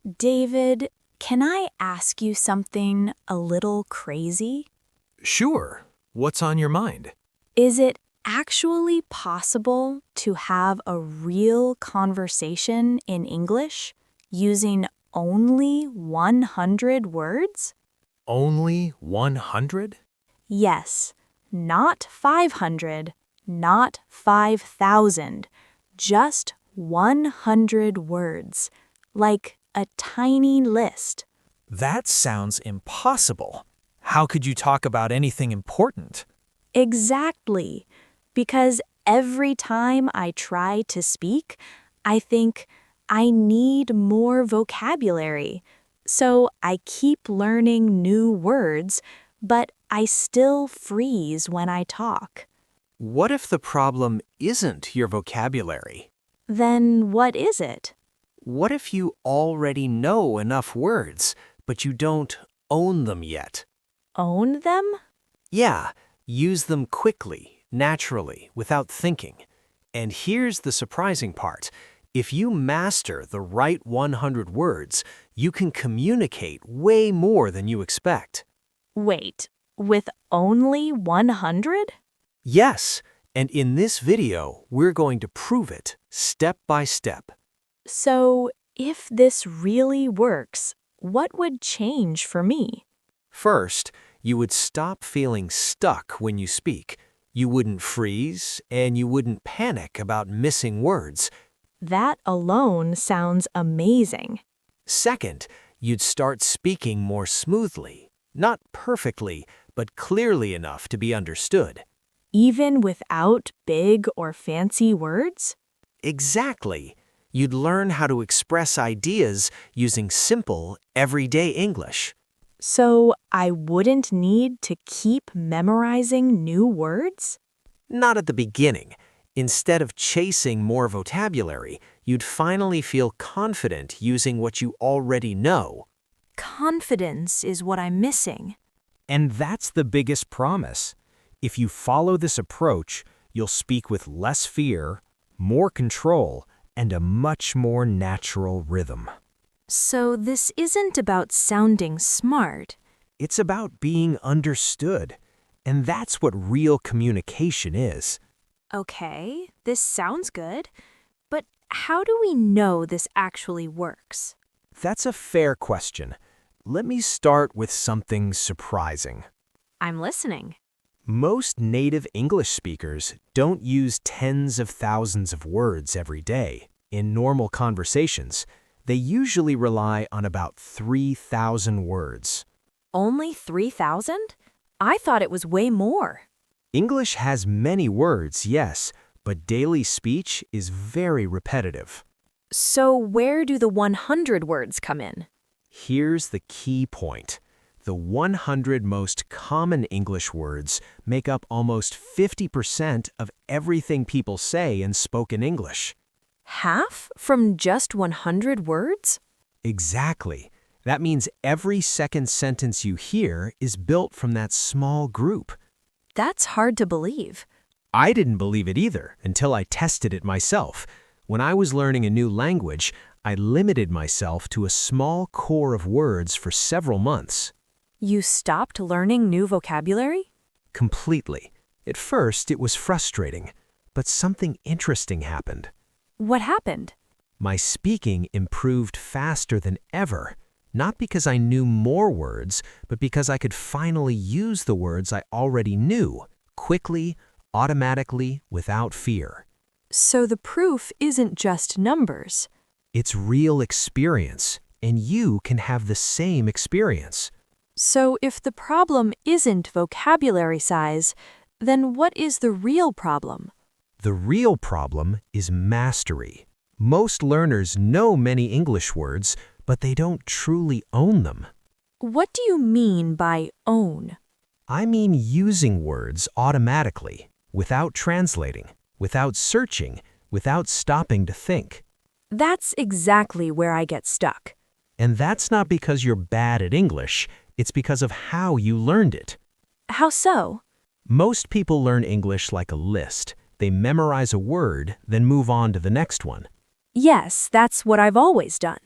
David, can I ask you something a little crazy? Sure. What's on your mind? Is it actually possible to have a real conversation in English using only 100 words? Only 100? Yes, not 500, not 5,000, just 100 words, like a tiny list. That sounds impossible. How could you talk about anything important? Exactly, because every time I try to speak, I think I need more vocabulary. So I keep learning new words, but I still freeze when I talk. What if the problem isn't your vocabulary? Then what is it? What if you already know enough words, but you don't own them yet? Own them? Yeah, use them quickly, naturally, without thinking. And here's the surprising part. If you master the right 100 words, you can communicate way more than you expect. Wait, with only 100? Yes, and in this video, we're going to prove it step by step. So, if this really works, what would change for me? First, you would stop feeling stuck when you speak. You wouldn't freeze, and you wouldn't panic about missing words. That alone sounds amazing. Second, you'd start speaking more smoothly. Not perfectly, but clearly enough to be understood. Even without big or fancy words? Exactly. You'd learn how to express ideas using simple, everyday English. So, I wouldn't need to keep memorizing new words? Not at the beginning. Instead of chasing more vocabulary, you'd finally feel confident using what you already know. Confidence is what I'm missing. And that's the biggest promise. If you follow this approach, you'll speak with less fear, more control, and a much more natural rhythm. So, this isn't about sounding smart. It's about being understood, and that's what real communication is. Okay, this sounds good. But how do we know this actually works? That's a fair question. Let me start with something surprising. I'm listening. Most native English speakers don't use tens of thousands of words every day. In normal conversations, they usually rely on about 3,000 words. Only 3,000? I thought it was way more. English has many words, yes, but daily speech is very repetitive. So where do the 100 words come in? Here's the key point. The 100 most common English words make up almost 50% of everything people say in spoken English. Half from just 100 words? Exactly. That means every second sentence you hear is built from that small group. That's hard to believe. I didn't believe it either until I tested it myself. When I was learning a new language, I limited myself to a small core of words for several months. You stopped learning new vocabulary? Completely. At first, it was frustrating, but something interesting happened. What happened? My speaking improved faster than ever, not because I knew more words, but because I could finally use the words I already knew, quickly, automatically, without fear. So the proof isn't just numbers. It's real experience, and you can have the same experience. So if the problem isn't vocabulary size, then what is the real problem? The real problem is mastery. Most learners know many English words, but they don't truly own them. What do you mean by own? I mean using words automatically, without translating, without searching, without stopping to think. That's exactly where I get stuck. And that's not because you're bad at English, it's because of how you learned it. How so? Most people learn English like a list. They memorize a word, then move on to the next one. Yes, that's what I've always done.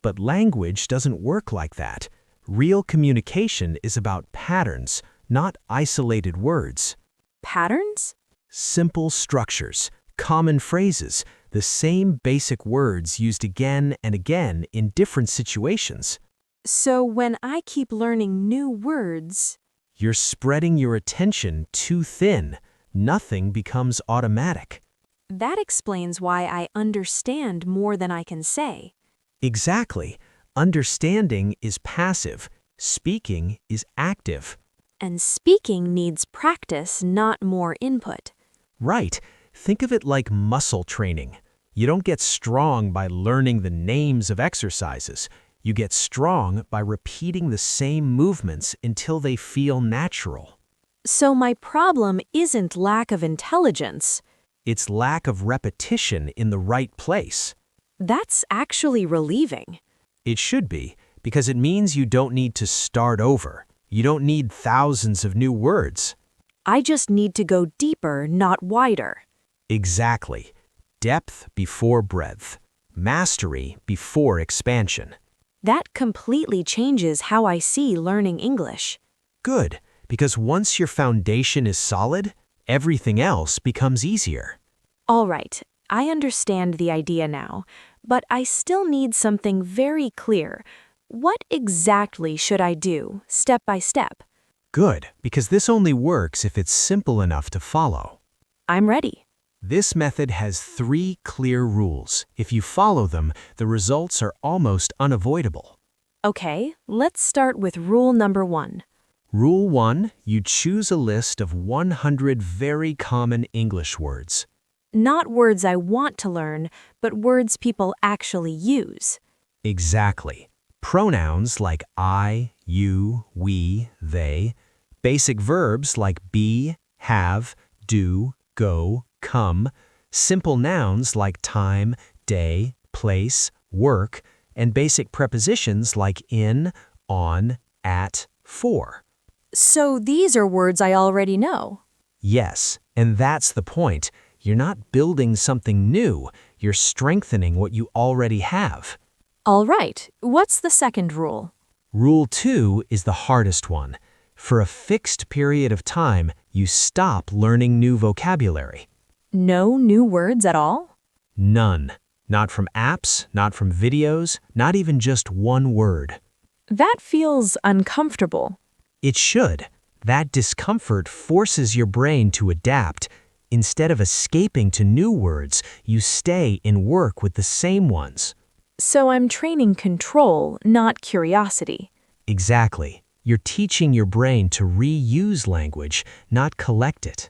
But language doesn't work like that. Real communication is about patterns, not isolated words. Patterns? Simple structures, common phrases, the same basic words used again and again in different situations. So when I keep learning new words, You're spreading your attention too thin. Nothing becomes automatic. that explains why I understand more than I can say. Exactly. Understanding is passive. Speaking is active. And speaking needs practice, not more input. Right. Think of it like muscle training. You don't get strong by learning the names of exercises. You get strong by repeating the same movements until they feel natural. So my problem isn't lack of intelligence. It's lack of repetition in the right place. That's actually relieving. It should be, because it means you don't need to start over. You don't need thousands of new words. I just need to go deeper, not wider. Exactly. Depth before breadth. Mastery before expansion. That completely changes how I see learning English. Good, because once your foundation is solid, everything else becomes easier. All right, I understand the idea now, but I still need something very clear. What exactly should I do, step by step? Good, because this only works if it's simple enough to follow. I'm ready. This method has 3 clear rules. If you follow them, the results are almost unavoidable. Okay, let's start with rule number 1. Rule 1, you choose a list of 100 very common English words. Not words I want to learn, but words people actually use. Exactly. Pronouns like I, you, we, they. Basic verbs like be, have, do, go, come. Simple nouns like time, day, place, work. And basic prepositions like in, on, at, for. So these are words I already know. Yes, and that's the point. You're not building something new. You're strengthening what you already have. All right, what's the second rule? Rule 2 is the hardest one. For a fixed period of time, you stop learning new vocabulary. No new words at all? None. Not from apps, not from videos, not even just one word. That feels uncomfortable. It should. That discomfort forces your brain to adapt. Instead of escaping to new words, you stay and work with the same ones. So I'm training control, not curiosity. Exactly. You're teaching your brain to reuse language, not collect it.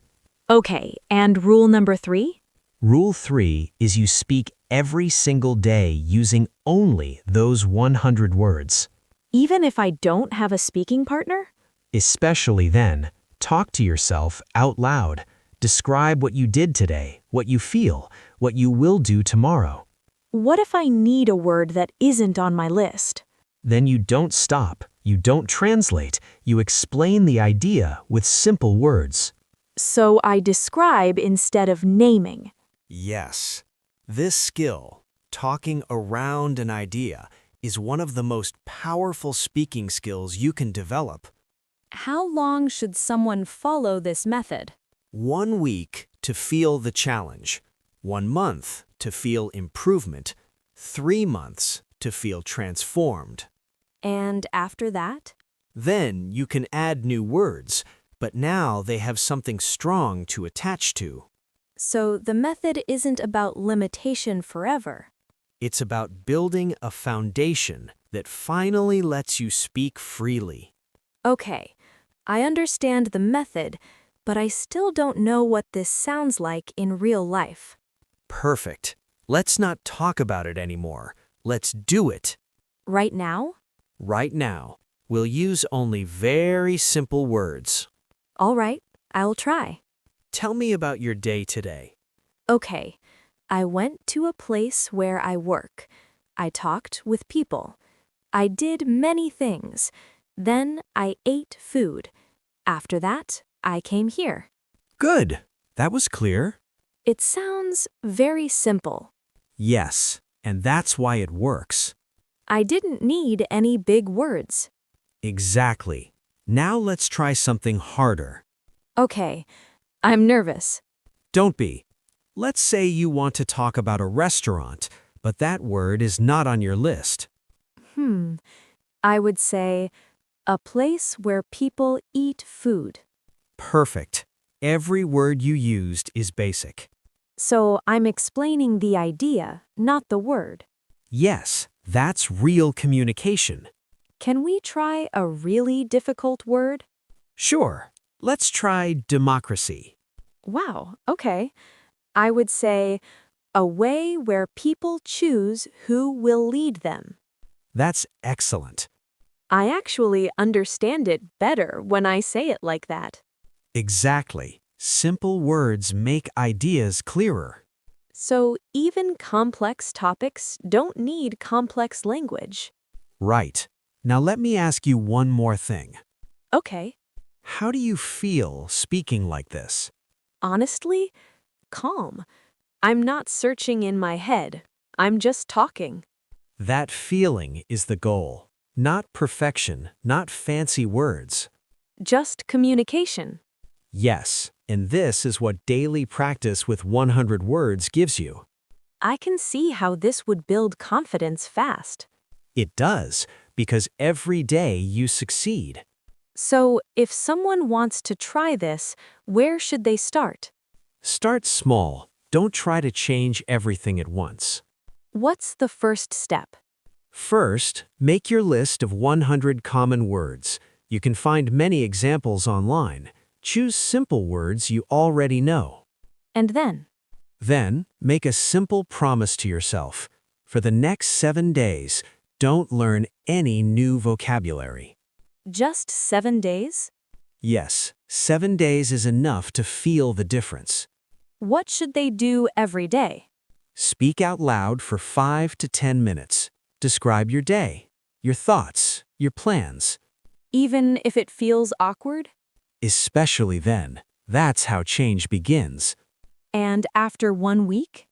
Okay, and rule number 3? Rule 3 is you speak every single day using only those 100 words. Even if I don't have a speaking partner? Especially then, talk to yourself out loud. Describe what you did today, what you feel, what you will do tomorrow. What if I need a word that isn't on my list? Then you don't stop, you don't translate, you explain the idea with simple words. So I describe instead of naming. Yes. This skill, talking around an idea, is one of the most powerful speaking skills you can develop. How long should someone follow this method? 1 week to feel the challenge, 1 month to feel improvement, 3 months to feel transformed. And after that? Then you can add new words, but now they have something strong to attach to. So the method isn't about limitation forever. It's about building a foundation that finally lets you speak freely. Okay, I understand the method, but I still don't know what this sounds like in real life. Perfect. Let's not talk about it anymore. Let's do it. Right now? Right now, we'll use only very simple words. All right, I'll try. Tell me about your day today. Okay, I went to a place where I work. I talked with people. I did many things. Then I ate food. After that, I came here. Good. That was clear. It sounds very simple. Yes, and that's why it works. I didn't need any big words. Exactly. Now let's try something harder. Okay, I'm nervous. Don't be. Let's say you want to talk about a restaurant, but that word is not on your list. I would say a place where people eat food. Perfect. Every word you used is basic. So I'm explaining the idea, not the word. Yes, that's real communication. Can we try a really difficult word? Sure. Let's try democracy. Wow, okay. I would say a way where people choose who will lead them. That's excellent. I actually understand it better when I say it like that. Exactly. Simple words make ideas clearer. So even complex topics don't need complex language. Right. Now let me ask you one more thing. Okay, How do you feel speaking like this? honestly, calm. I'm not searching in my head. I'm just talking. That feeling is the goal. Not perfection, not fancy words. Just communication. Yes, and this is what daily practice with 100 words gives you. I can see how this would build confidence fast. It does, because every day you succeed. So, if someone wants to try this, where should they start? Start small. Don't try to change everything at once. What's the first step? First, make your list of 100 common words. You can find many examples online. Choose simple words you already know. And then? Then, make a simple promise to yourself. For the next 7 days, don't learn any new vocabulary. Just 7 days? Yes, 7 days is enough to feel the difference. What should they do every day? Speak out loud for 5 to 10 minutes. Describe your day, your thoughts, your plans. Even if it feels awkward? Especially then, that's how change begins. And after 1 week?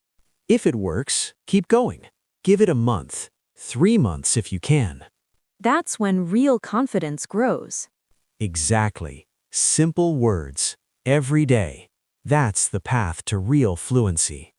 If it works, keep going. Give it a month, 3 months if you can. That's when real confidence grows. Exactly. Simple words, every day. That's the path to real fluency.